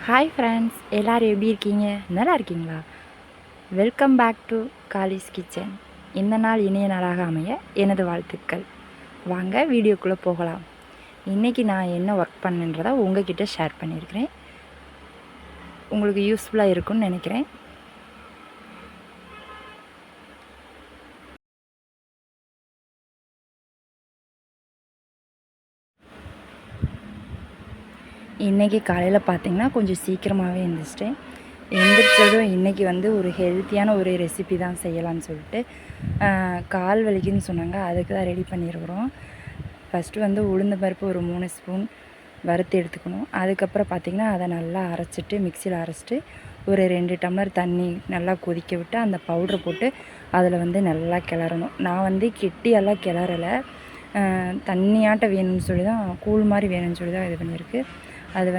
Hi friends, எல்லோரும் எப்படி இருக்கீங்க? நல்லா இருக்கீங்களா? Welcome back to Kali's kitchen. இந்த நாள் இனிய நாளாக அமைய எனது வாழ்த்துக்கள். வாங்க வீடியோக்குள்ளே போகலாம். இன்றைக்கி நான் என்ன ஒர்க் பண்ணுன்றதை உங்ககிட்ட ஷேர் பண்ணியிருக்கிறேன். உங்களுக்கு யூஸ்ஃபுல்லாக இருக்கும்னு நினைக்கிறேன். இன்றைக்கி காலையில் பார்த்திங்கன்னா கொஞ்சம் சீக்கிரமாகவே எழுந்திரிச்சிட்டேன். எந்திரிச்சதும் இன்றைக்கி ஒரு ஹெல்த்தியான ஒரு ரெசிபி தான் செய்யலான்னு சொல்லிட்டு கால் வலிக்குன்னு சொன்னாங்க. அதுக்கு தான் ரெடி பண்ணியிருக்கிறோம். ஃபஸ்ட்டு உளுந்து பருப்பு ஒரு 3 ஸ்பூன் வறுத்து எடுத்துக்கணும். அதுக்கப்புறம் பார்த்திங்கன்னா அதை நல்லா அரைச்சிட்டு மிக்சியில் அரைச்சிட்டு ஒரு 2 டம்ளர் தண்ணி நல்லா கொதிக்க விட்டு அந்த பவுட்ரு போட்டு அதில் நல்லா கிளறணும். நான் கெட்டியெல்லாம் கிளறலை, தண்ணியாட்ட வேணும்னு சொல்லி தான், கூழ் மாதிரி வேணும்னு சொல்லி தான் இது பண்ணியிருக்கு. அது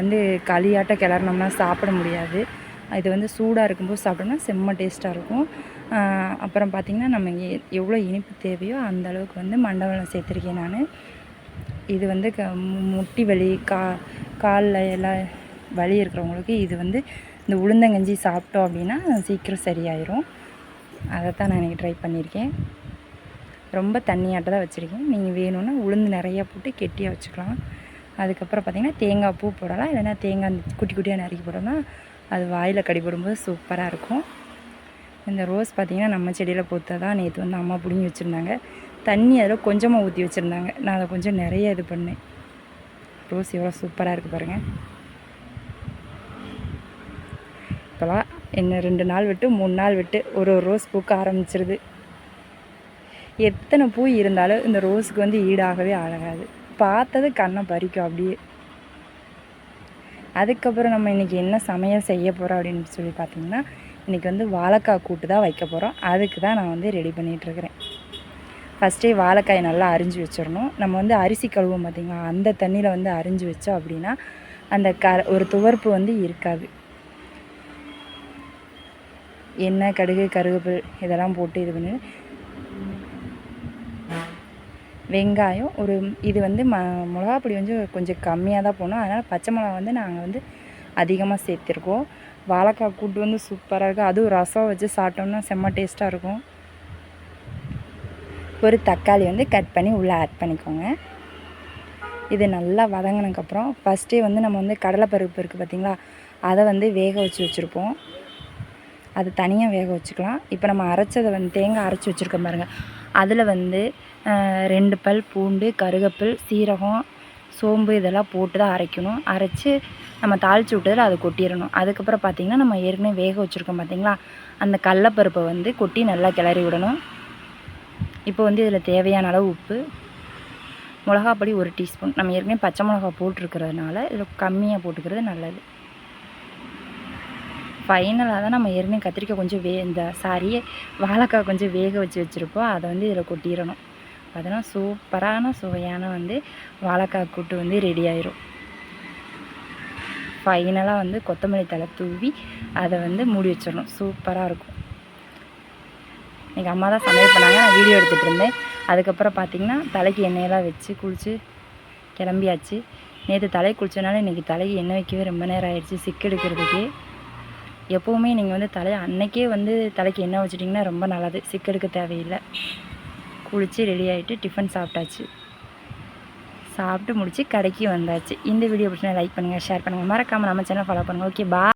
களியாட்ட கிளறினோம்னா சாப்பிட முடியாது. இது சூடாக இருக்கும்போது சாப்பிட்டோம்னா செம்ம டேஸ்ட்டாக இருக்கும். அப்புறம் பார்த்திங்கன்னா நம்ம எவ்வளோ இனிப்பு தேவையோ அந்த அளவுக்கு மண்டவெல்லம் சேர்த்துருக்கேன் நான். இது முட்டி வலி, காலில் எல்லாம் வலி இருக்கிறவங்களுக்கு இது இந்த உளுந்தங்கஞ்சி சாப்பிட்டோம் அப்படின்னா சீக்கிரம் சரியாயிடும். அதைத்தான் நான் இன்றைக்கி ட்ரை பண்ணியிருக்கேன். ரொம்ப தண்ணியாட்ட தான் வச்சுருக்கேன். நீங்கள் வேணும்னா உளுந்து நிறையா போட்டு கெட்டியாக வச்சுக்கலாம். அதுக்கப்புறம் பார்த்திங்கன்னா தேங்காய் பூ போடலாம், இல்லைன்னா தேங்காய் குட்டி குட்டியாக நறுக்கி போட்டோம்னா அது வாயில் கடிபடும்போது சூப்பராக இருக்கும். இந்த ரோஸ் பார்த்திங்கன்னா நம்ம செடியில் பூத்ததான் நேற்று அம்மா பிடுங்கி வச்சுருந்தாங்க. தண்ணி அதில் கொஞ்சமாக ஊற்றி வச்சுருந்தாங்க. நான் அதை கொஞ்சம் நிறைய இது பண்ணேன். ரோஸ் எவ்வளோ சூப்பராக இருக்குது பாருங்கள். இப்போலாம் இன்னும் 2 நாள் விட்டு 3 நாள் விட்டு ஒரு ரோஸ் பூக்க ஆரம்பிச்சிருது. எத்தனை பூ இருந்தாலும் இந்த ரோஸுக்கு ஈடாகவே ஆகாது. பார்த்தது கண்ணை பறிக்கும் அப்படியே. அதுக்கப்புறம் நம்ம இன்றைக்கி என்ன சமையல் செய்ய போகிறோம் அப்படின்னு சொல்லி பார்த்திங்கன்னா, இன்றைக்கி வாழைக்காய் கூட்டு தான் வைக்க போகிறோம். அதுக்கு தான் நான் ரெடி பண்ணிகிட்ருக்கிறேன். ஃபஸ்ட்டே வாழைக்காயை நல்லா அரிஞ்சு வச்சிடணும். நம்ம அரிசி கழுவோம் பார்த்திங்களா, அந்த தண்ணியில் அரிஞ்சு வச்சோம் அப்படின்னா அந்த ஒரு துவர்ப்பு இருக்காது. எண்ணெய், கடுகு, கருவேப்பிலை இதெல்லாம் போட்டு இது பண்ணி வெங்காயம் ஒரு இது மிளகாப்பொடி கொஞ்சம் கம்மியாக தான் போடணும். அதனால் பச்சை மிளகா நாங்கள் அதிகமாக சேர்த்துருக்கோம். வாழைக்காய் கூட்டு சூப்பராக இருக்கும். அதுவும் ரசம் வச்சு சாப்பிட்டோம்னா செம்ம டேஸ்ட்டாக இருக்கும். ஒரு தக்காளி கட் பண்ணி உள்ளே ஆட் பண்ணிக்கோங்க. இது நல்லா வதங்கினதுக்கப்புறம் ஃபஸ்ட்டே நம்ம கடலைப்பருப்பு இருக்குது பார்த்திங்களா, அதை வேக வச்சு வச்சுருப்போம். அது தனியாக வேக வச்சுக்கலாம். இப்போ நம்ம அரைச்சதை தேங்காய் அரைச்சி வச்சுருக்கோம் பாருங்கள், அதில் 2 பல் பூண்டு, கருவேப்பிலை, சீரகம், சோம்பு இதெல்லாம் போட்டு தான் அரைக்கணும். அரைச்சி நம்ம தாளித்து விட்டதில் அதை கொட்டிடணும். அதுக்கப்புறம் பார்த்திங்கன்னா நம்ம ஏற்கனவே வேக வச்சுருக்கோம் பார்த்திங்களா, அந்த கடலப்பருப்பை கொட்டி நல்லா கிளறி விடணும். இப்போ இதில் தேவையான அளவு உப்பு, மிளகாப்பொடி 1 டீஸ்பூன். நம்ம ஏற்கனவே பச்சை மிளகா போட்டிருக்கிறதுனால இதில் கம்மியாக போட்டுக்கிறது நல்லது. ஃபைனலாக தான் நம்ம ஏற்கனவே கத்திரிக்காய் கொஞ்சம் வாழைக்காய் கொஞ்சம் வேக வச்சு வச்சுருப்போம். அதை இதில் கொட்டிடணும். அதனால் சூப்பரான சுவையான வாழைக்காய் கூட்டு ரெடி ஆயிரும். ஃபைனலாக கொத்தமல்லி தழை தூவி அதை மூடி வச்சிடணும். சூப்பராக இருக்கும். இன்றைக்கி அம்மா தான் சமையல் பண்ணாங்க, நான் வீடியோ எடுத்துகிட்டு இருந்தேன். அதுக்கப்புறம் பார்த்திங்கன்னா தலைக்கு எண்ணெயெல்லாம் வச்சு குளித்து கிளம்பியாச்சு. நேற்று தலை குளித்தனால இன்றைக்கி தலைக்கு எண்ணெய் வைக்கவே ரொம்ப நேரம் ஆயிடுச்சு சிக்கு எடுக்கிறதுக்கே. எப்போவுமே நீங்கள் தலையை அன்னைக்கே தலைக்கு எண்ணெய் வச்சிட்டிங்கன்னா ரொம்ப நல்லது, சிக்கெடுக்க தேவையில்லை. குளித்து ரெடி ஆகிட்டு டிஃபன் சாப்பிட்டாச்சு. சாப்பிட்டு முடித்து கடைக்கு வந்தாச்சு. இந்த வீடியோ பிடிச்சினா லைக் பண்ணுங்கள், ஷேர் பண்ணுங்கள், மறக்காமல் நம்ம சேனல் ஃபாலோ பண்ணுங்கள். ஓகே, பாய்.